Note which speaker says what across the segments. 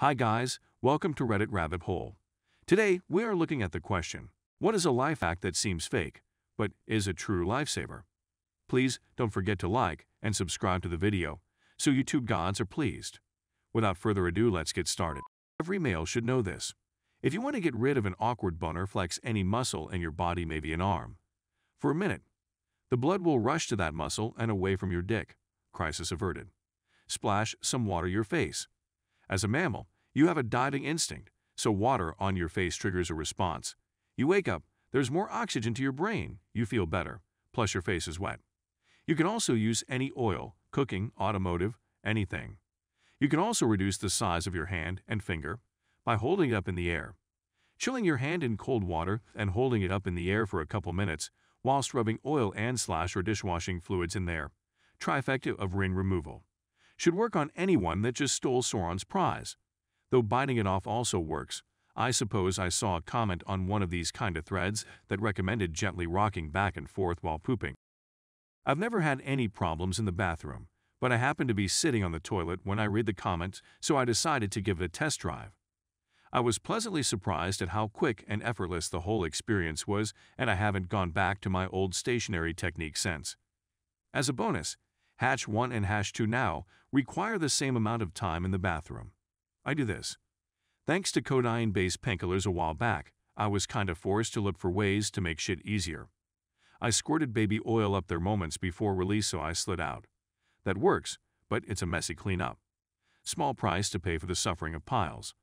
Speaker 1: Hi guys, welcome to Reddit Rabbit Hole. Today, we are looking at the question, what is a life hack that seems fake, but is a true lifesaver? Please don't forget to like and subscribe to the video, so YouTube gods are pleased. Without further ado, let's get started. Every male should know this. If you want to get rid of an awkward boner, flex any muscle in your body, maybe an arm. For a minute, the blood will rush to that muscle and away from your dick. Crisis averted. Splash some water your face. As a mammal, you have a diving instinct, so water on your face triggers a response. You wake up, there's more oxygen to your brain, you feel better, plus your face is wet. You can also use any oil, cooking, automotive, anything. You can also reduce the size of your hand and finger by holding it up in the air. Chilling your hand in cold water and holding it up in the air for a couple minutes whilst rubbing oil and slash or dishwashing fluids in there. Trifecta of ring removal. Should work on anyone that just stole Sauron's prize. Though biting it off also works. I suppose I saw a comment on one of these kind of threads that recommended gently rocking back and forth while pooping. I've never had any problems in the bathroom, but I happened to be sitting on the toilet when I read the comments, so I decided to give it a test drive. I was pleasantly surprised at how quick and effortless the whole experience was, and I haven't gone back to my old stationary technique since. As a bonus, Hatch 1 and Hatch 2 now require the same amount of time in the bathroom. I do this. Thanks to codeine-based painkillers a while back, I was kinda forced to look for ways to make shit easier. I squirted baby oil up there moments before release, so I slid out. That works, but it's a messy cleanup. Small price to pay for the suffering of piles.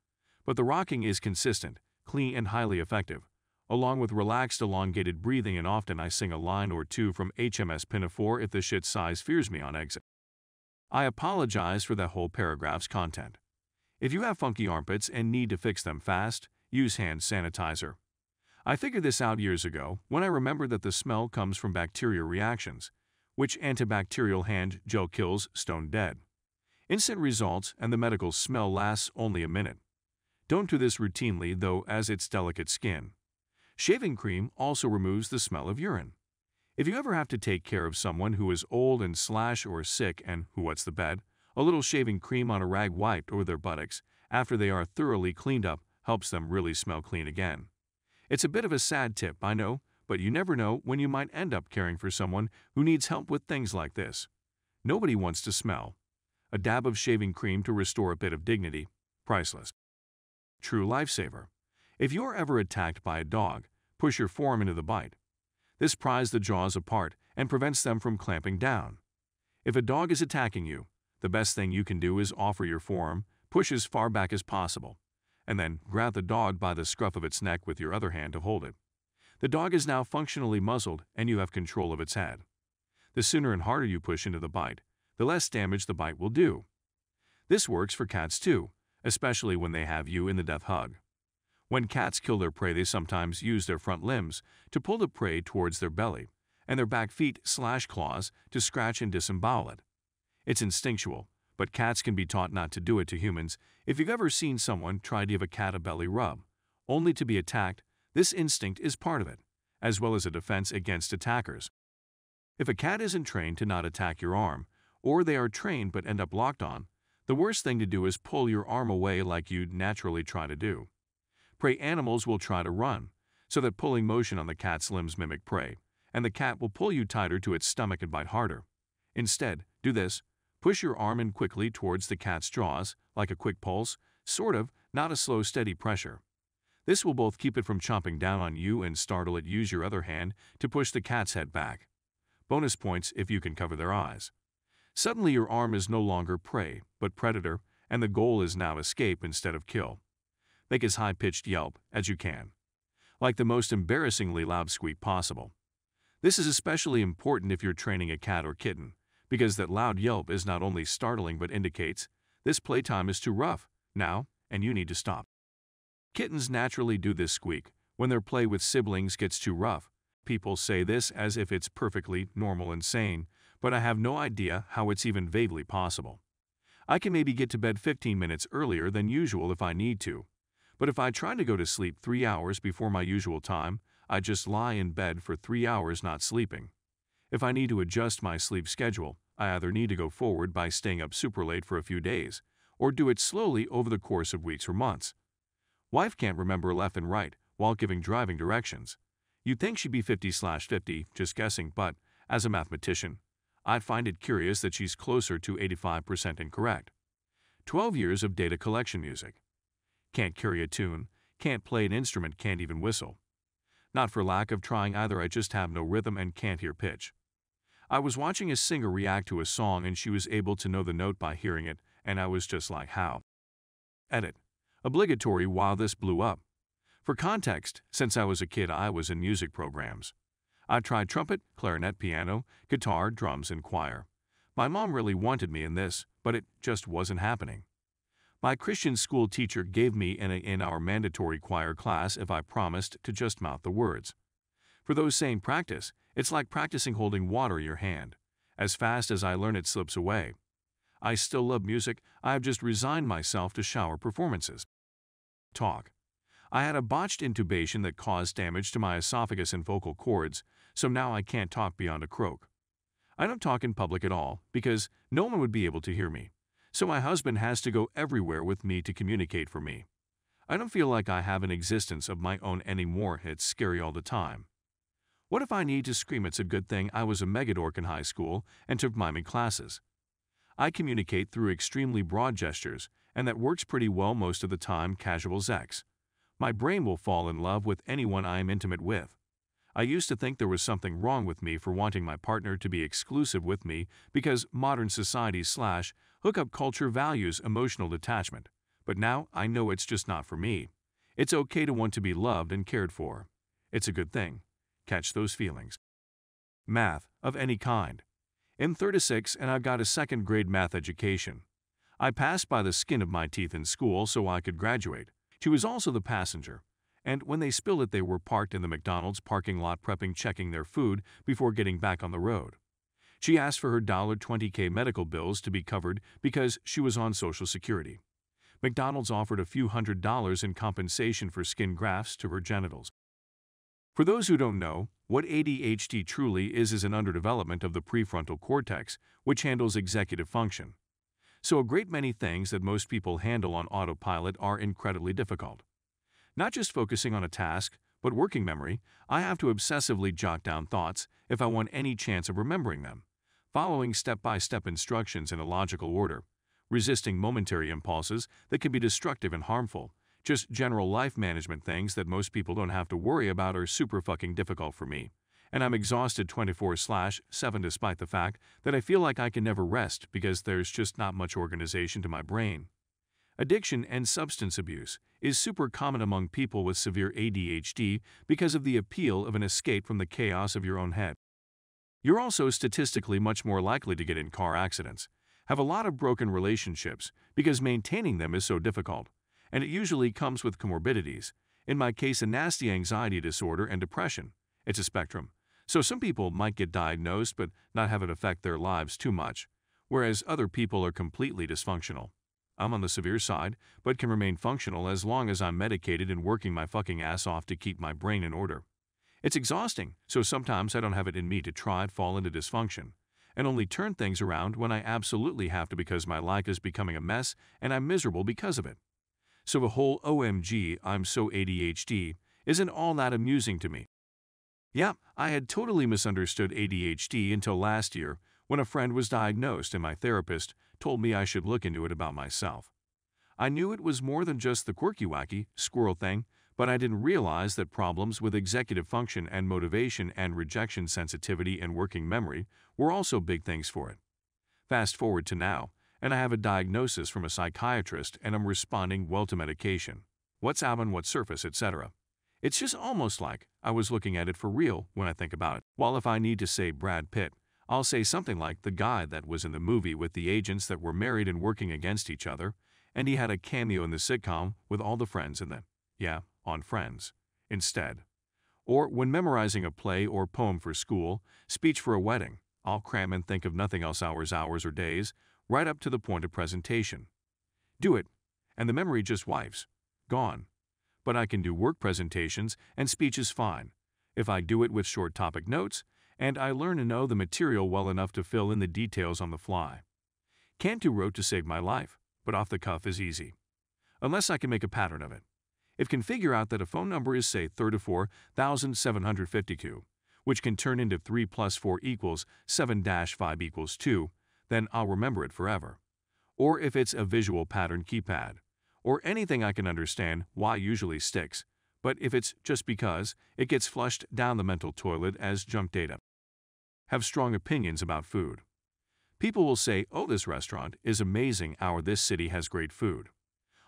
Speaker 1: But the rocking is consistent, clean and highly effective, along with relaxed elongated breathing, and often I sing a line or two from HMS Pinafore if the shit size fears me on exit. I apologize for that whole paragraph's content. If you have funky armpits and need to fix them fast, use hand sanitizer. I figured this out years ago when I remembered that the smell comes from bacteria reactions, which antibacterial hand gel kills stone dead. Instant results, and the medical smell lasts only a minute. Don't do this routinely though, as it's delicate skin. Shaving cream also removes the smell of urine. If you ever have to take care of someone who is old and slash or sick and who wets the bed, a little shaving cream on a rag wiped over their buttocks after they are thoroughly cleaned up helps them really smell clean again. It's a bit of a sad tip, I know, but you never know when you might end up caring for someone who needs help with things like this. Nobody wants to smell. A dab of shaving cream to restore a bit of dignity. Priceless. True lifesaver. If you're ever attacked by a dog, push your forearm into the bite. This pries the jaws apart and prevents them from clamping down. If a dog is attacking you, the best thing you can do is offer your forearm, push as far back as possible, and then grab the dog by the scruff of its neck with your other hand to hold it. The dog is now functionally muzzled and you have control of its head. The sooner and harder you push into the bite, the less damage the bite will do. This works for cats too, especially when they have you in the death hug. When cats kill their prey, they sometimes use their front limbs to pull the prey towards their belly, and their back feet slash claws to scratch and disembowel it. It's instinctual, but cats can be taught not to do it to humans. If you've ever seen someone try to give a cat a belly rub, only to be attacked, this instinct is part of it, as well as a defense against attackers. If a cat isn't trained to not attack your arm, or they are trained but end up locked on, the worst thing to do is pull your arm away like you'd naturally try to do. Prey animals will try to run, so that pulling motion on the cat's limbs mimic prey, and the cat will pull you tighter to its stomach and bite harder. Instead, do this. Push your arm in quickly towards the cat's jaws, like a quick pulse, sort of, not a slow steady pressure. This will both keep it from chomping down on you and startle it. Use your other hand to push the cat's head back. Bonus points if you can cover their eyes. Suddenly your arm is no longer prey, but predator, and the goal is now escape instead of kill. Make as high-pitched yelp as you can, like the most embarrassingly loud squeak possible. This is especially important if you're training a cat or kitten, because that loud yelp is not only startling but indicates this playtime is too rough now and you need to stop. Kittens naturally do this squeak when their play with siblings gets too rough. People say this as if it's perfectly normal and sane, but I have no idea how it's even vaguely possible. I can maybe get to bed 15 minutes earlier than usual if I need to, but if I try to go to sleep 3 hours before my usual time, I just lie in bed for 3 hours not sleeping. If I need to adjust my sleep schedule, I either need to go forward by staying up super late for a few days, or do it slowly over the course of weeks or months. Wife can't remember left and right while giving driving directions. You'd think she'd be 50/50, just guessing, but as a mathematician, I find it curious that she's closer to 85% incorrect. 12 years of data collection music. Can't carry a tune, can't play an instrument, can't even whistle. Not for lack of trying either, I just have no rhythm and can't hear pitch. I was watching a singer react to a song and she was able to know the note by hearing it, and I was just like, how? Edit. Obligatory while this blew up. For context, since I was a kid I was in music programs. I tried trumpet, clarinet, piano, guitar, drums, and choir. My mom really wanted me in this, but it just wasn't happening. My Christian school teacher gave me an A in our mandatory choir class if I promised to just mouth the words. For those saying practice, it's like practicing holding water in your hand. As fast as I learn it slips away. I still love music, I have just resigned myself to shower performances. Talk. I had a botched intubation that caused damage to my esophagus and vocal cords, so now I can't talk beyond a croak. I don't talk in public at all, because no one would be able to hear me. So my husband has to go everywhere with me to communicate for me. I don't feel like I have an existence of my own anymore, it's scary all the time. What if I need to scream? It's a good thing I was a megadork in high school and took miming classes. I communicate through extremely broad gestures, and that works pretty well most of the time. Casual sex. My brain will fall in love with anyone I am intimate with. I used to think there was something wrong with me for wanting my partner to be exclusive with me because modern society/hookup culture values emotional detachment, but now I know it's just not for me. It's okay to want to be loved and cared for. It's a good thing. Catch those feelings. Math, of any kind. I'm 36 and I've got a second grade math education. I passed by the skin of my teeth in school so I could graduate. She was also the passenger, and when they spilled it they were parked in the McDonald's parking lot checking their food before getting back on the road. She asked for her $20K medical bills to be covered because she was on Social Security. McDonald's offered a few $100s in compensation for skin grafts to her genitals. For those who don't know, what ADHD truly is an underdevelopment of the prefrontal cortex, which handles executive function. So a great many things that most people handle on autopilot are incredibly difficult. Not just focusing on a task, but working memory. I have to obsessively jot down thoughts if I want any chance of remembering them, following step-by-step instructions in a logical order, resisting momentary impulses that can be destructive and harmful. Just general life management things that most people don't have to worry about are super fucking difficult for me. And I'm exhausted 24/7 despite the fact that I feel like I can never rest because there's just not much organization to my brain. Addiction and substance abuse is super common among people with severe ADHD because of the appeal of an escape from the chaos of your own head. You're also statistically much more likely to get in car accidents, have a lot of broken relationships because maintaining them is so difficult, and it usually comes with comorbidities, in my case a nasty anxiety disorder and depression. It's a spectrum, so some people might get diagnosed but not have it affect their lives too much, whereas other people are completely dysfunctional. I'm on the severe side, but can remain functional as long as I'm medicated and working my fucking ass off to keep my brain in order. It's exhausting, so sometimes I don't have it in me to try to fall into dysfunction, and only turn things around when I absolutely have to because my life is becoming a mess and I'm miserable because of it. So the whole OMG, I'm so ADHD isn't all that amusing to me. Yeah, I had totally misunderstood ADHD until last year when a friend was diagnosed and my therapist told me I should look into it about myself. I knew it was more than just the quirky wacky squirrel thing, but I didn't realize that problems with executive function and motivation and rejection sensitivity and working memory were also big things for it. Fast forward to now, and I have a diagnosis from a psychiatrist and I'm responding well to medication. What's out on what surface, etc. It's just almost like I was looking at it for real when I think about it. While if I need to say Brad Pitt, I'll say something like the guy that was in the movie with the agents that were married and working against each other, and he had a cameo in the sitcom with all the friends in on Friends, instead. Or when memorizing a play or poem for school, speech for a wedding, I'll cram and think of nothing else hours or days, right up to the point of presentation. Do it, and the memory just wipes. Gone. But I can do work presentations and speeches fine, if I do it with short topic notes, and I learn to know the material well enough to fill in the details on the fly. Can't do rote to save my life, but off the cuff is easy. Unless I can make a pattern of it. It can figure out that a phone number is, say, 34,752, which can turn into 3 plus 4 equals 7-5 equals 2, then I'll remember it forever. Or if it's a visual pattern keypad, or anything I can understand, why usually sticks, but if it's just because, it gets flushed down the mental toilet as junk data. Have strong opinions about food. People will say, oh, this restaurant is amazing, or this city has great food.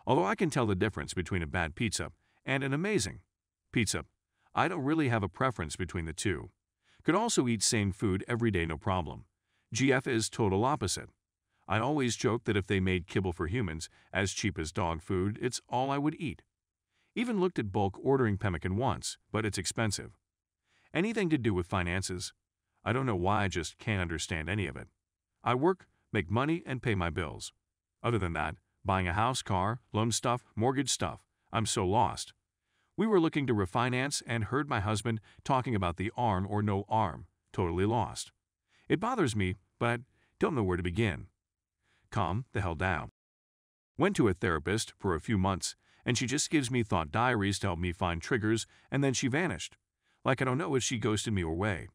Speaker 1: Although I can tell the difference between a bad pizza and an amazing pizza, I don't really have a preference between the two. Could also eat same food every day, no problem. GF is total opposite. I always joke that if they made kibble for humans as cheap as dog food, it's all I would eat. Even looked at bulk ordering pemmican once, but it's expensive. Anything to do with finances? I don't know why, I just can't understand any of it. I work, make money, and pay my bills. Other than that, buying a house, car, loan stuff, mortgage stuff, I'm so lost. We were looking to refinance and heard my husband talking about the arm or no arm, totally lost. It bothers me, but don't know where to begin. Calm the hell down. Went to a therapist for a few months, and she just gives me thought diaries to help me find triggers, and then she vanished. Like I don't know if she ghosted me or way.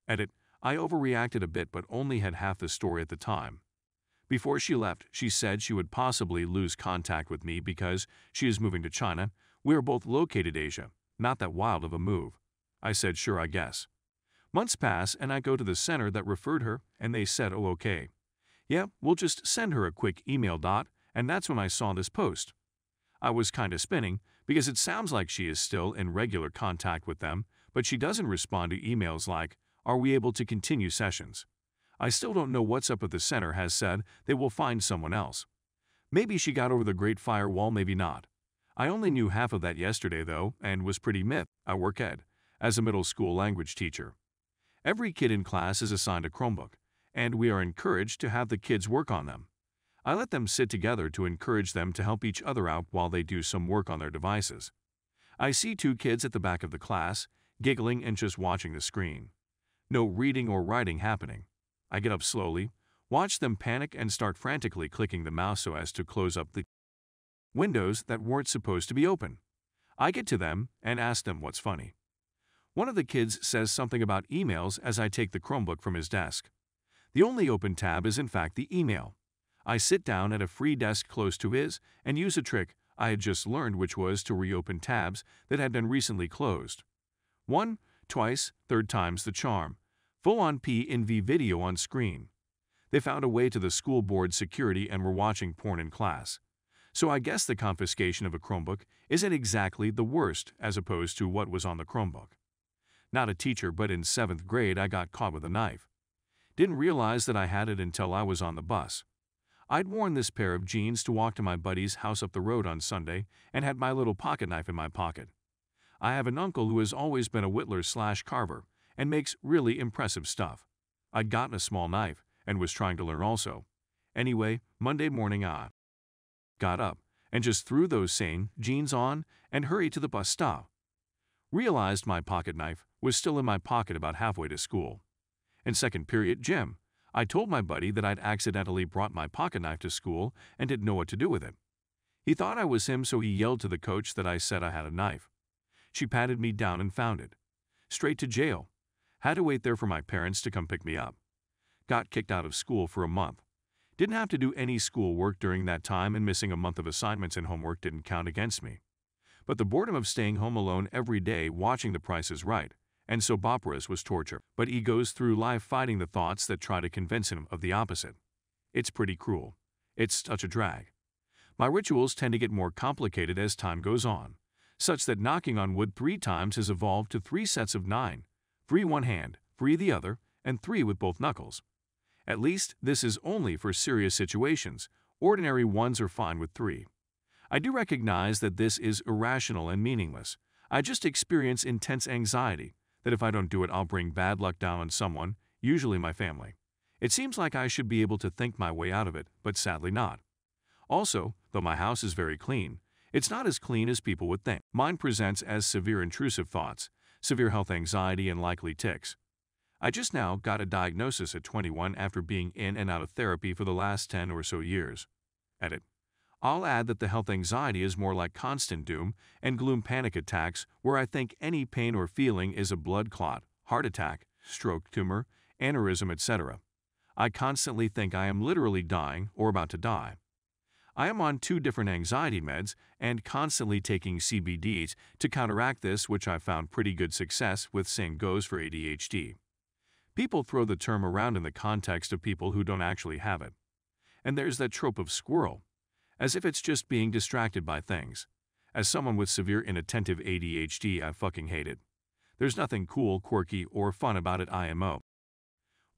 Speaker 1: Edit, I overreacted a bit but only had half the story at the time. Before she left, she said she would possibly lose contact with me because she is moving to China. We are both located Asia, not that wild of a move. I said sure, I guess. Months pass and I go to the center that referred her and they said, oh okay. Yeah, we'll just send her a quick email. And that's when I saw this post. I was kinda spinning because it sounds like she is still in regular contact with them, but she doesn't respond to emails like, are we able to continue sessions? I still don't know what's up, but the center has said they will find someone else. Maybe she got over the Great Firewall, maybe not. I only knew half of that yesterday though, and was pretty miffed. I work as a middle school language teacher. Every kid in class is assigned a Chromebook, and we are encouraged to have the kids work on them. I let them sit together to encourage them to help each other out while they do some work on their devices. I see 2 kids at the back of the class, giggling and just watching the screen. No reading or writing happening. I get up slowly, watch them panic and start frantically clicking the mouse so as to close up the windows that weren't supposed to be open. I get to them and ask them what's funny. One of the kids says something about emails as I take the Chromebook from his desk. The only open tab is in fact the email. I sit down at a free desk close to his and use a trick I had just learned, which was to reopen tabs that had been recently closed. 1, twice, 3rd time's the charm. Full-on PNV video on screen. They found a way to the school board security and were watching porn in class. So I guess the confiscation of a Chromebook isn't exactly the worst as opposed to what was on the Chromebook. Not a teacher, but in 7th grade I got caught with a knife. Didn't realize that I had it until I was on the bus. I'd worn this pair of jeans to walk to my buddy's house up the road on Sunday and had my little pocket knife in my pocket. I have an uncle who has always been a whittler/carver and makes really impressive stuff. I'd gotten a small knife and was trying to learn also. Anyway, Monday morning I got up and just threw those same jeans on and hurried to the bus stop. Realized my pocket knife was still in my pocket about halfway to school. In second period gym, I told my buddy that I'd accidentally brought my pocket knife to school and didn't know what to do with it. He thought I was him, so he yelled to the coach that I said I had a knife. She patted me down and found it. Straight to jail. Had to wait there for my parents to come pick me up. Got kicked out of school for a month. Didn't have to do any school work during that time, and missing a month of assignments and homework didn't count against me. But the boredom of staying home alone every day watching The Price is Right and soap operas was torture. But he goes through life fighting the thoughts that try to convince him of the opposite. It's pretty cruel. It's such a drag. My rituals tend to get more complicated as time goes on, such that knocking on wood 3 times has evolved to 3 sets of 9. 3 one hand, 3 the other, and 3 with both knuckles. At least this is only for serious situations. Ordinary ones are fine with 3. I do recognize that this is irrational and meaningless. I just experience intense anxiety that if I don't do it, I'll bring bad luck down on someone, usually my family. It seems like I should be able to think my way out of it, but sadly not. Also, though my house is very clean, it's not as clean as people would think. Mine presents as severe intrusive thoughts, severe health anxiety, and likely tics. I just now got a diagnosis at 21 after being in and out of therapy for the last 10 or so years. Edit. I'll add that the health anxiety is more like constant doom and gloom panic attacks where I think any pain or feeling is a blood clot, heart attack, stroke, tumor, aneurysm, etc. I constantly think I am literally dying or about to die. I am on 2 different anxiety meds and constantly taking CBDs to counteract this, which I found pretty good success with. Same goes for ADHD. People throw the term around in the context of people who don't actually have it. And there's that trope of squirrel, as if it's just being distracted by things. As someone with severe inattentive ADHD, I fucking hate it. There's nothing cool, quirky, or fun about it IMO.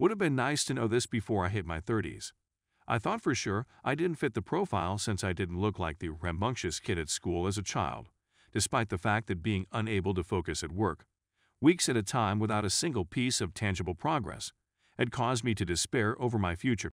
Speaker 1: Would have been nice to know this before I hit my 30s. I thought for sure I didn't fit the profile since I didn't look like the rambunctious kid at school as a child, despite the fact that being unable to focus at work, weeks at a time without a single piece of tangible progress, had caused me to despair over my future.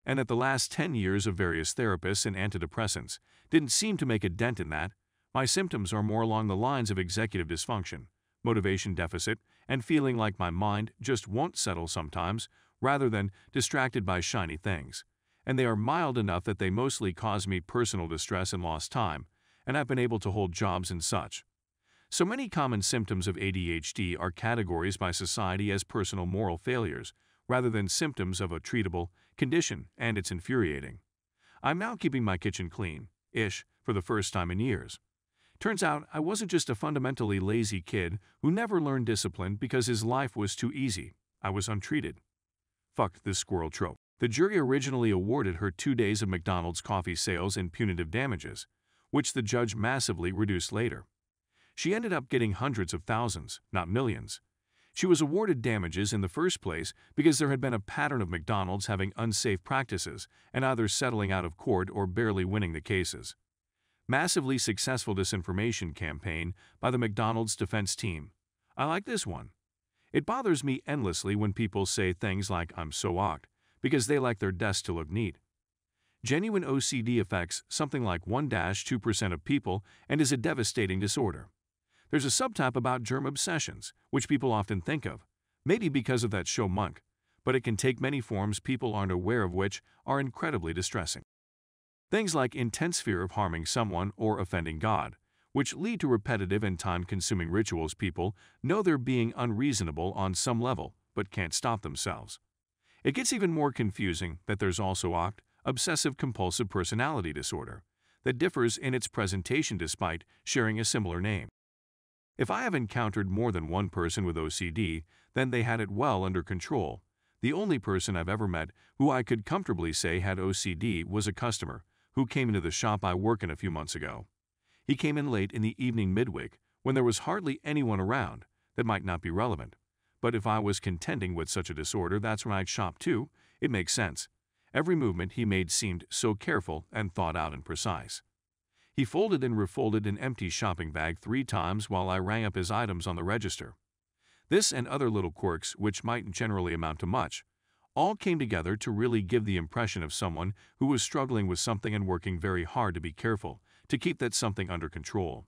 Speaker 1: And that the last 10 years of various therapists and antidepressants didn't seem to make a dent in that. My symptoms are more along the lines of executive dysfunction, motivation deficit, and feeling like my mind just won't settle sometimes, rather than distracted by shiny things. And they are mild enough that they mostly cause me personal distress and lost time, and I've been able to hold jobs and such. So many common symptoms of ADHD are categorized by society as personal moral failures, rather than symptoms of a treatable condition, and it's infuriating. I'm now keeping my kitchen clean-ish for the first time in years. Turns out I wasn't just a fundamentally lazy kid who never learned discipline because his life was too easy. I was untreated. Fuck this squirrel trope. The jury originally awarded her 2 days of McDonald's coffee sales and punitive damages, which the judge massively reduced later. She ended up getting hundreds of thousands, not millions. She was awarded damages in the first place because there had been a pattern of McDonald's having unsafe practices and either settling out of court or barely winning the cases. Massively successful disinformation campaign by the McDonald's defense team. I like this one. It bothers me endlessly when people say things like "I'm so ocked" because they like their desk to look neat. Genuine OCD affects something like 1–2% of people and is a devastating disorder. There's a subtype about germ obsessions, which people often think of, maybe because of that show Monk, but it can take many forms people aren't aware of, which are incredibly distressing. Things like intense fear of harming someone or offending God, which lead to repetitive and time-consuming rituals. People know they're being unreasonable on some level, but can't stop themselves. It gets even more confusing that there's also OCD, obsessive-compulsive personality disorder, that differs in its presentation despite sharing a similar name. If I have encountered more than one person with OCD, then they had it well under control. The only person I've ever met who I could comfortably say had OCD was a customer who came into the shop I work in a few months ago. He came in late in the evening midweek when there was hardly anyone around. That might not be relevant, but if I was contending with such a disorder, that's when I'd shop too. It makes sense. Every movement he made seemed so careful and thought out and precise. He folded and refolded an empty shopping bag 3 times while I rang up his items on the register. This and other little quirks, which might generally amount to much, all came together to really give the impression of someone who was struggling with something and working very hard to be careful to keep that something under control.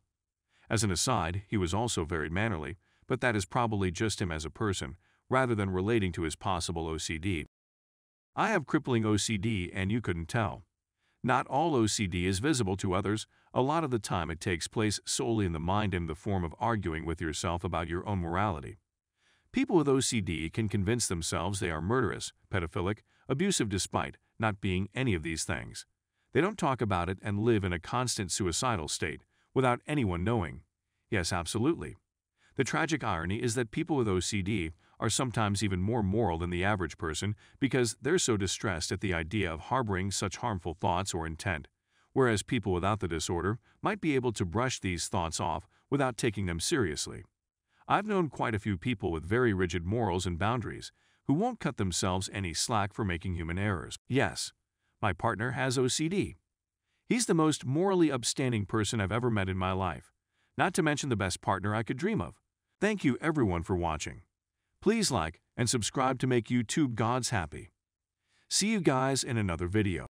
Speaker 1: As an aside, he was also very mannerly, but that is probably just him as a person, rather than relating to his possible OCD. I have crippling OCD, and you couldn't tell. Not all OCD is visible to others. A lot of the time it takes place solely in the mind in the form of arguing with yourself about your own morality. People with OCD can convince themselves they are murderous, pedophilic, abusive despite not being any of these things. They don't talk about it and live in a constant suicidal state without anyone knowing. Yes, absolutely. The tragic irony is that people with OCD are sometimes even more moral than the average person because they're so distressed at the idea of harboring such harmful thoughts or intent, whereas people without the disorder might be able to brush these thoughts off without taking them seriously. I've known quite a few people with very rigid morals and boundaries who won't cut themselves any slack for making human errors. Yes, my partner has OCD. He's the most morally upstanding person I've ever met in my life, not to mention the best partner I could dream of. Thank you everyone for watching. Please like and subscribe to make YouTube gods happy. See you guys in another video.